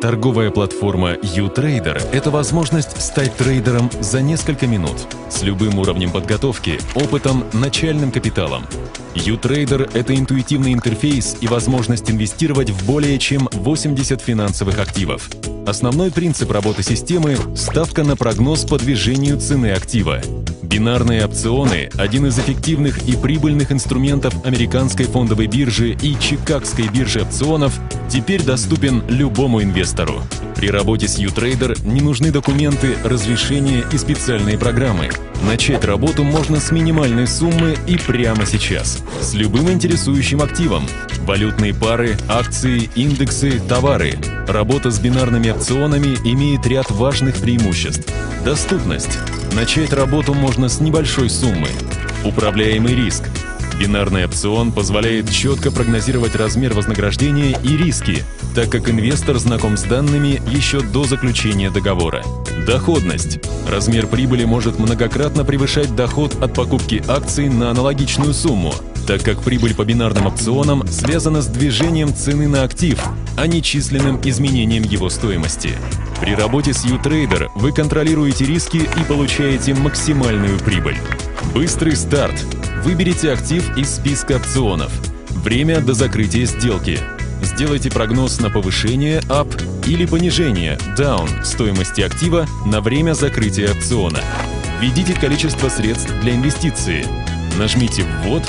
Торговая платформа uTrader – это возможность стать трейдером за несколько минут с любым уровнем подготовки, опытом, начальным капиталом. uTrader – это интуитивный интерфейс и возможность инвестировать в более чем 80 финансовых активов. Основной принцип работы системы – ставка на прогноз по движению цены актива. Бинарные опционы – один из эффективных и прибыльных инструментов американской фондовой биржи и чикагской биржи опционов, теперь доступен любому инвестору. При работе с uTrader не нужны документы, разрешения и специальные программы. Начать работу можно с минимальной суммы и прямо сейчас. С любым интересующим активом. Валютные пары, акции, индексы, товары. Работа с бинарными опционами имеет ряд важных преимуществ. Доступность. Начать работу можно с небольшой суммы. Управляемый риск. Бинарный опцион позволяет четко прогнозировать размер вознаграждения и риски, так как инвестор знаком с данными еще до заключения договора. Доходность. Размер прибыли может многократно превышать доход от покупки акций на аналогичную сумму, так как прибыль по бинарным опционам связана с движением цены на актив, а не численным изменением его стоимости. При работе с uTrader вы контролируете риски и получаете максимальную прибыль. Быстрый старт. Выберите актив из списка опционов. Время до закрытия сделки. Сделайте прогноз на повышение up или понижение down стоимости актива на время закрытия опциона. Введите количество средств для инвестиции. Нажмите «Ввод»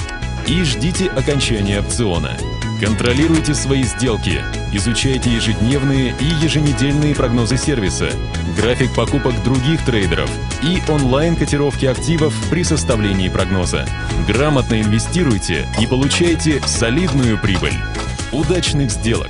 и ждите окончания опциона. Контролируйте свои сделки. Изучайте ежедневные и еженедельные прогнозы сервиса, график покупок других трейдеров и онлайн-котировки активов при составлении прогноза. Грамотно инвестируйте и получайте солидную прибыль. Удачных сделок!